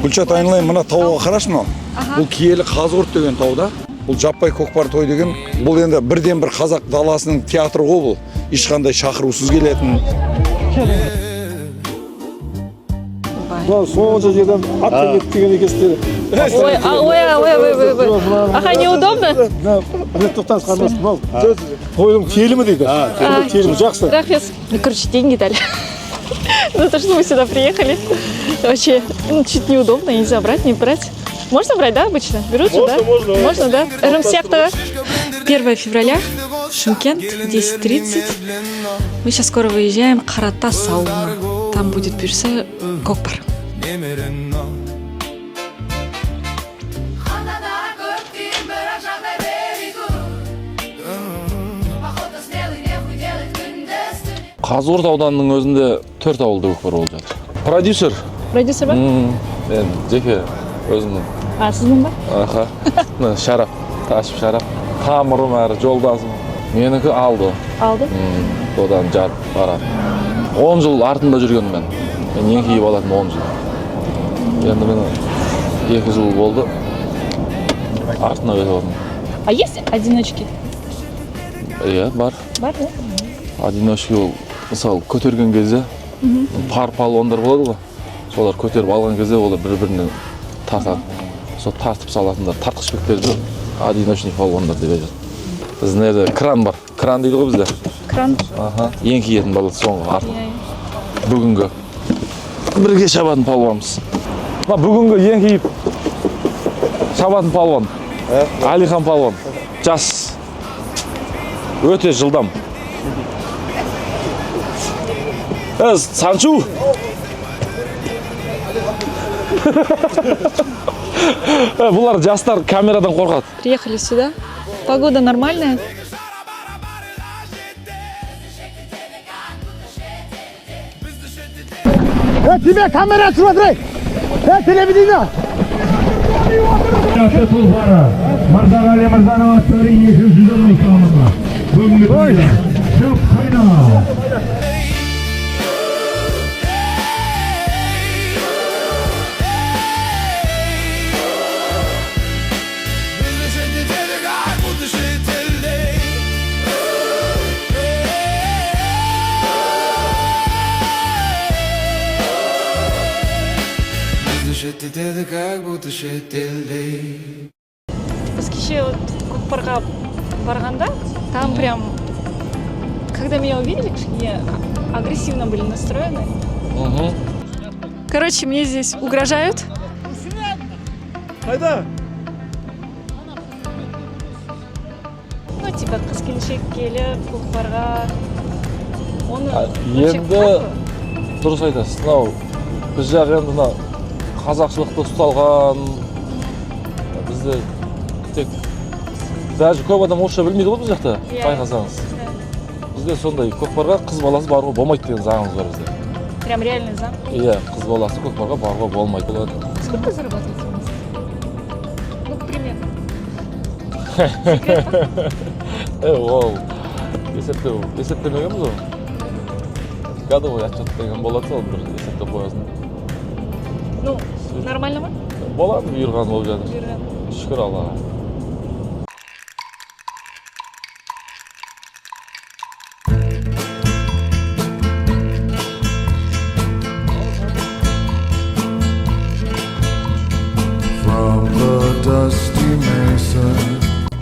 Гүлшат айналайын, мына тауға қарашы мынау. Бұл киелі Қазығұрт деген тауда. Бұл жаппай көкпар той деген. Бұл енді бірден бір қазақ даласының театры ғой бұл. Ешқандай шақырусыз келетін. Сонша жерден ат деген екенсіздер. Ой. Аха, неудобно? Тоқтаңыз қармасын, мал. Қойылым киелі ме дейді? Киелі жақсы. Рахмет. Короче, деньги дали. За то, что мы сюда приехали. Вообще, чуть неудобно, нельзя брать, не брать. Можно брать, да, обычно? Берут же, да? Можно, да? РМСЕК-то 1 февраля, Шымкент, 10:30. Мы сейчас скоро выезжаем, Қарата сауна. Там будет бұйырса көкпар. Қазығұрт ауданының өзінде 4 ауылда көкпар болып жатыр. Продюсер. Продюсер ба? Мен жеке өзімнің. Сіздің ба? Аха. Шарап, Ташып Шарап. Тамырым әрі жолдасым. Менікі алды. Алды? Одан жарып барады. 10 жыл артында жүрген мен. Мен ең киіп алатын 10 жыл. Енді мен 2 жыл болды. Артына өтіп отырмын. А есть одиночки? Иә, бар. Бар, да? Одиночки ол, мысалы, көтерген кезде пар палуандар болады ғой. Солар көтеріп алған кезде олар бір-бірінен тартады. Сол тартып салатындар, тартқышбектерді одиночный палуандар деп айтады. Біздің жерде кран бар. Кран дейді ғой бізде. Кран? Аха. Ең киетін балады соңғы артын. Бүгінгі бірге шабатын палуанымыз. Бүгінгі ең киіп шабатын палуан. Алихан палуан. Жас. Өте жылдам. Санчу! Бұлар жастар камерадан қорқады. Приехали сюда. Погода нормальная. Тебе камера смотри! Телевидение! Тұлғары Мырзағали Мырзаның аттары 210 экранында. Бүгінгі тойда жоқ қайнау. Біз кеше көкпарға барғанда, там прям, когда меня увидели, они агрессивно были настроены. Короче, мне здесь угрожают. Қайда? Ну, типа, қыз-келіншек келіп, көкпарға. Енді дұрыс айтасыз. Мынау біз жақ енді мына қазақшылықты ұсталған. Бізде тек даже көп адам орысша білмейді ғой біз жақта, байқасаңыз. Бізде сондай көкпарға қыз баласы баруға болмайды деген заңымыз бар бізде. Прям реальный заң? Иә, қыз баласы көкпарға баруға болмайды. Сколько зарабатываете у нас? Ну, примерно. Ол есептемегенбіз ғой. Годовой отчет деген болады сол бір есептеп қоясың. Ну, нормально ма? Болады, бұйырған болып жатыр. Бұйырған. Шүкір Аллаға.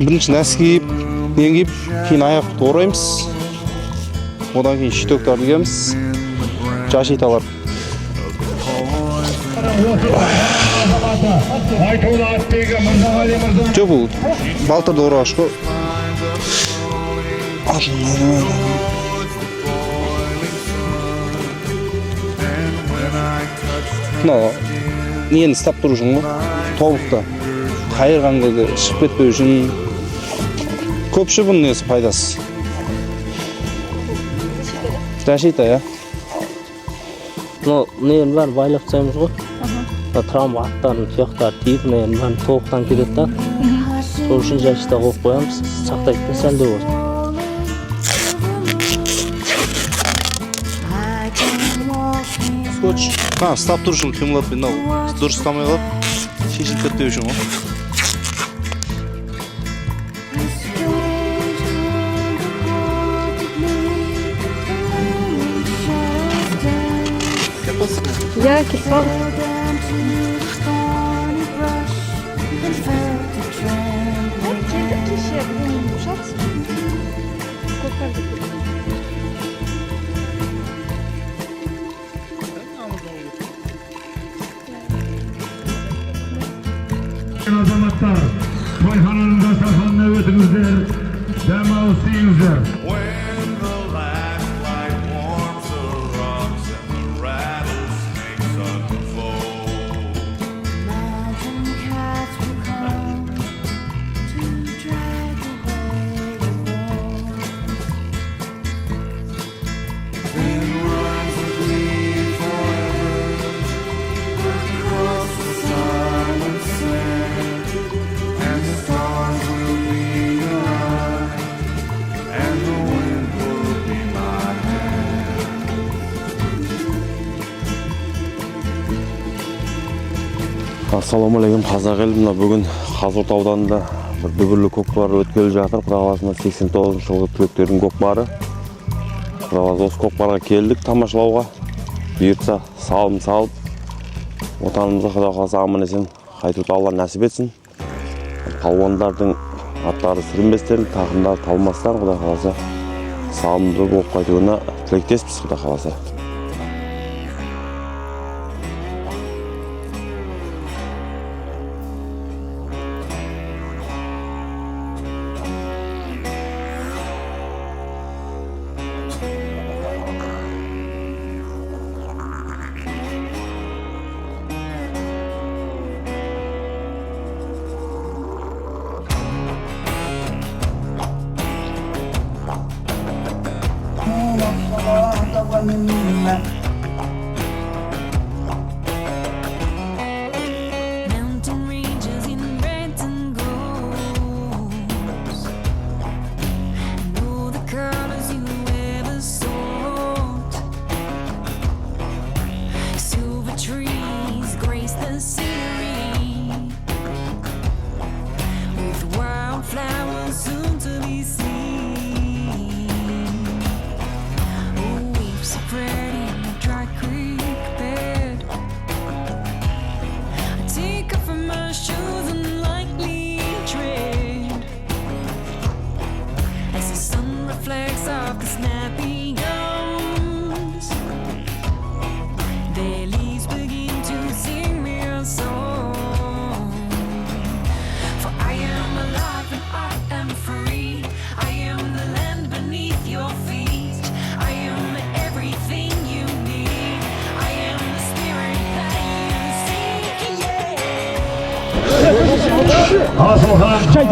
Бірінші нәс киіп, нең киіп, кейін аяқты ораймыз. Одан кейін шитөктарды киеміз. Жашита бар. Жоқ, бұл балтырды орағыш қой. Нені ұстап тұру үшін ғой, тобықты. Қайырған кезде шығып кетпеу үшін. Көпші бұның несі пайдасы. Жашита, я? Нені бәрі байлап тастаймыз ғой. Травма аттарын, тұяқтары тиіп, нені бәрі тоғықтан кетеді да. Сол үшін жашита қойып қоямыз, сақтайды сәлде болады. скотч. Ұстап тұру үшін қимылдап мынау дұрыс ұстамай қалып шешіліп кетпеу үшін ғой. Я кипал. Azamатlar, toyxananızda safanla ötünüzler, dema isteyinizler. When the last light warms the rocks and the rattlesnakes unfold, Mountain cats will come to drag away the bones. then runs with me forever across the silent sand, and the stars will be your eye, and the wind will be my hand. Ассалаумағалейкум, қазақ елі. Мына бүгін Қазығұрт ауданында бір дүбірлі көкпар өткелі жатыр. Құдай қаласында 89 жылғы түлектердің көкпары. Құдай қаласа осы көкпарға келдік тамашалауға. Бұйыртса салым салып, отанымызға Құдай қаласа аман есен қайтуды Алла нәсіп етсін. Палуандардың аттары сүрінбестен, тақымдары талмастан Құдай қаласа салымды болып қайтуына тілектеспіз Құдай қаласа. Mountain ranges in reds and golds, and all the colors you ever sought. Silver trees grace the scenery with wildflowers soon to be seen. Oh, we've spread in a dry creek bed. I take off from my shoes and lightly tread as the sun reflects off the snappy gums. Their leaves begin to sing me a song. For I am alive and I am free. I am the land beneath your feet. I am everything you need. I am the spirit that you seek. Yeah. Asılhan. Çay.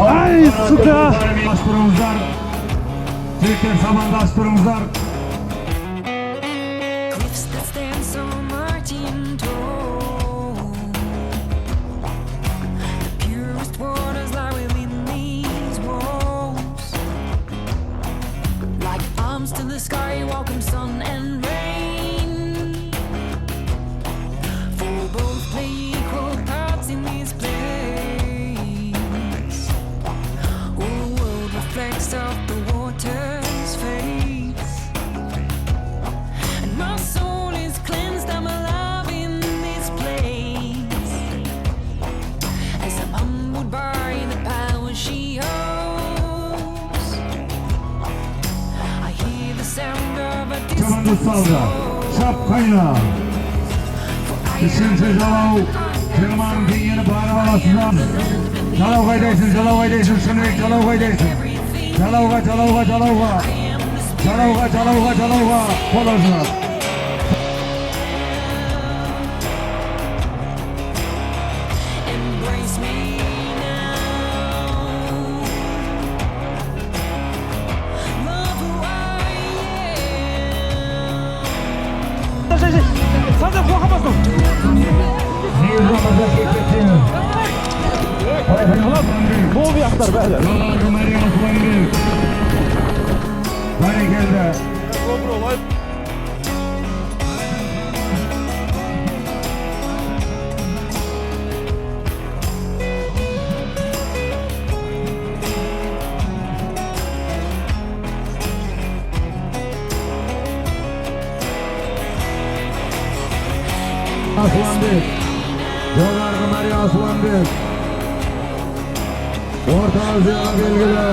Ay sıkı. Bastırımızlar. Türkler sabandastırımızlar. Cliffs that stand so mighty and tall. The purest waters lie within these walls. Like arms to the sky, welcome sun and rain. For both play equal parts in this place. All world reflects off the water's face. And my soul is cleansed, I'm alive in this place. As I'm humbled by the power she holds, I hear the sound of a Çamandı distant salda. soul. Şap kaynağı. Üçüncü Jalav. Kırman dünyeni bağırma alasından. Jalav kaydaysın, Jalav kaydaysın. Sınık Jalav kaydaysın. Jalavga. Kolasınlar. Embrace me now. Love who I Aslanbek. Jo'narg'i Mariya Aslanbek. O'rta Osiyoga belgili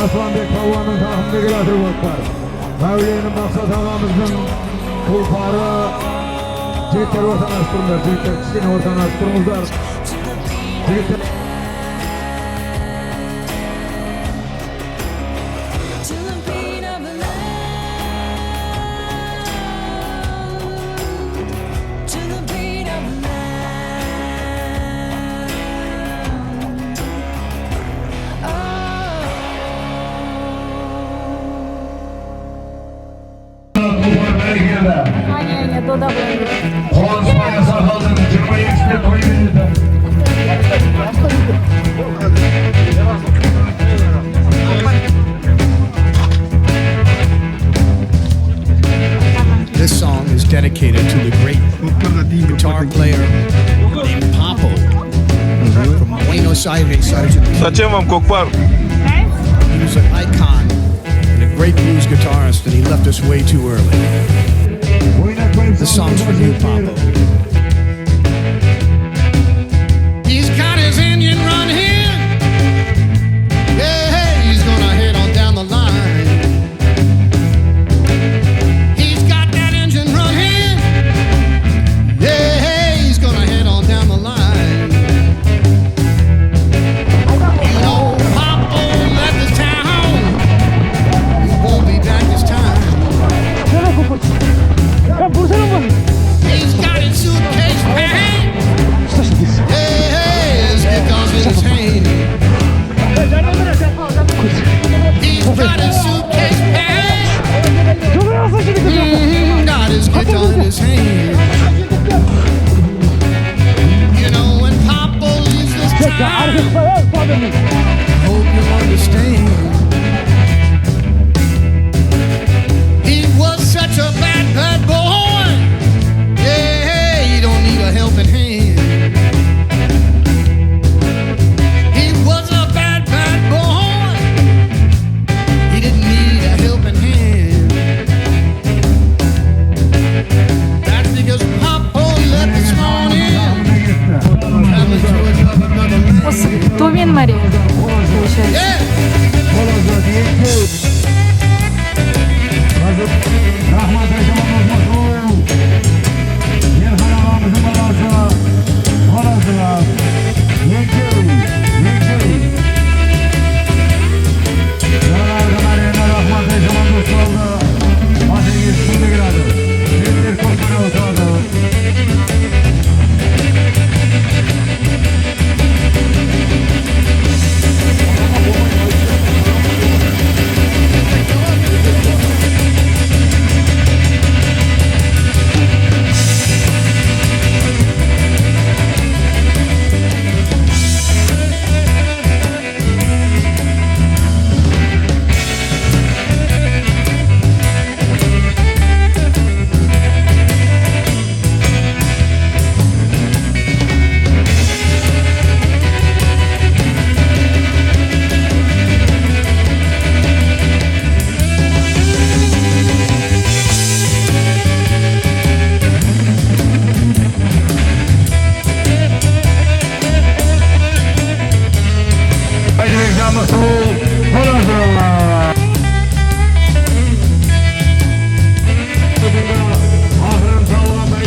Aslanbek polvonning taqimiga kelib o'tdi. Mavliyning maqsad og'amizning qo'pari jeklar o'rtanashtirdilar. Jeklar kichkina o'rtanashtirdilar. Jeklar To the beat of the land. To the beat of the land. Внимание, туда будет. Qonus Maya Saxoldin 22-da qo'yildi. This song is dedicated to the great guitar player named Papo from Buenos Aires, Argentina. Зачем вам кокпар? He was an icon and a great blues guitarist, and he left us way too early. This song's for you, Papo. He's got his engine running. Yeah, he's gonna head on down the line. He's got that engine running. Yeah, he's gonna head on down the line. You know, Papo left this town. He won't be back this time. He's got his suitcase packed. Yeah, his guitar's in his hand. He's got his suitcase packed. Got his guitar in his hand. You know when Papo leaves this town, hope you understand. He was such a bad, bad boy. Yeah, he don't need a helping hand. He was a bad, bad boy. He didn't need a helping hand. That's because Papo left this morning. Traveling to another land. Тувин Мария, получается. Yeah. Rahmat aytamiz Mas'ud. Yerxon og'amizning bolasi. Bolasilar. Yekil. Jo'narg'i Mariya rahmat aytamiz do'stlar. Otingiz shunga kiradi. Yerlar ko'pdan o'tadi.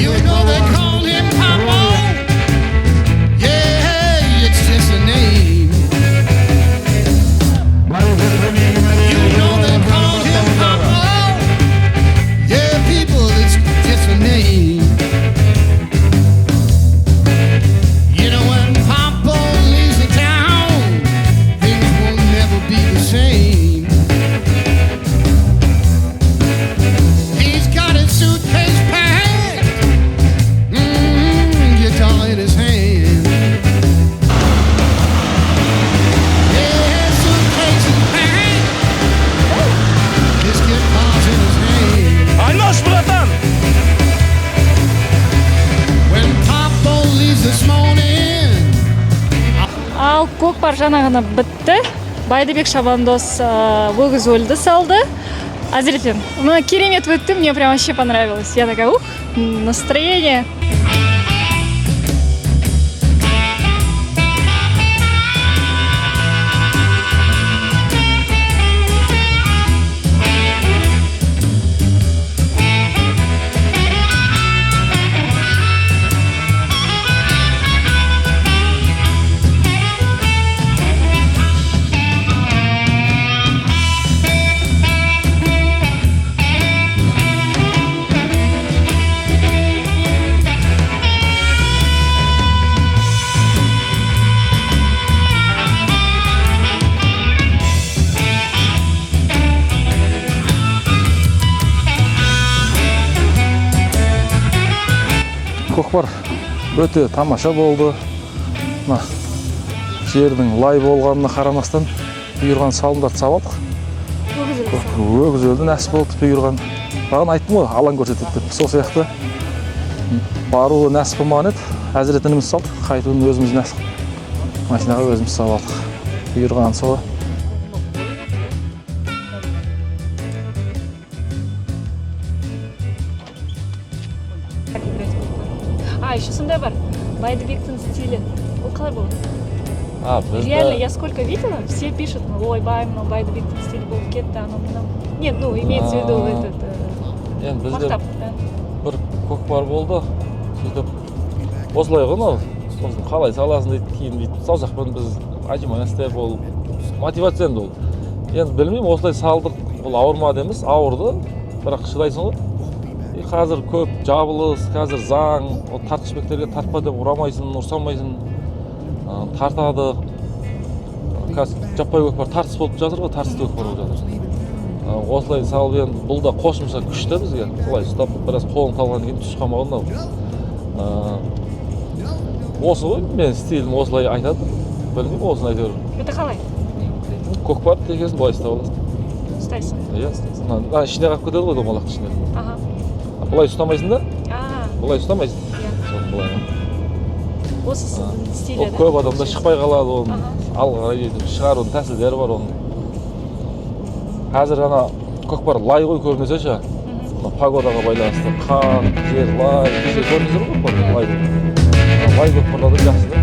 You know they call him Papo. Yeah, it's just a name. You know they call him Papo. Yeah, people, it's just a name. You know when Papo leaves the town, things will never be the same. He's got his suitcase packed. Guitar in his hand. Yeah, suitcase is packed. His guitar's in his hand. Альмаш, братан! When Papo leaves this morning, Ал көкпар жаңа ғана бітті. Байдыбек Шабандоз өгіз өлді салды. Азиретен, керемет өтті, мне прям вообще понравилось. Я такая, настроение. көкпар өте тамаша болды. Мына жердің лай болғанына қарамастан бұйырған салымдарды сабадық. Өгіз өлді, нәсіп болды бұйырған. Маған айттым ғой, алаң көрсетеді деп. Сол сияқты баруы нәсіп болмаған еді. Әзірет ініміз салды, қайтуын өзіміз нәсіп машинаға өзіміз сабадық. Бұйырған сол. А, еще сондай бар. Байдыбектің стилі. Ол қалай болды? Реально, я сколько видела, все пишут, ой, Байдыбектің стилі болып кетті, анау мынау. Нет, ну, имеется в виду этот масштаб. Бір көкпар болды. Сөйтіп, осылай ғой, қалай саласын дейді, кейін дейді, сол жақпен біз ажимай істеп ол мотивация енді ол. Енді білмеймін, осылай салдық, ол ауырмады емес, ауырды, бірақ шыдайсың ғой. Қазір көп жабылыс, қазір заң, тартқышбектерге тартпа деп ұрамайсың, ұрсамайсың, тартады. Қазір жаппай көкпар тартыс болып жатыр ғой, тартысты көкпар болып жатыр. Осылай салып енді бұл да қосымша күшті бізге. Солай ұстап, біраз қолың талғаннан кейін түс қалмағанда. Осы ғой, мен стилім осылай айтады. Білмеймін, осыны айтыр. Это қалай? Көкпар текесін былай ұстап аласың. Ұстайсың? Иә, ішіне қалып кетеді ғой, домалақты ішіне. Бұлай ұстамайсың да? Бұлай ұстамайсың. Иә. Осы сіздің стилі, да? Көп адамда шықпай қалады, оның алға шығарудың тәсілдері бар оның. Қазір ана көкпар лай ғой көбінесе ше. Погодаға байланысты қар, жер, лай, кеше көрдіңіздер ғой көкпар лай. Лай көкпарларды жақсы да.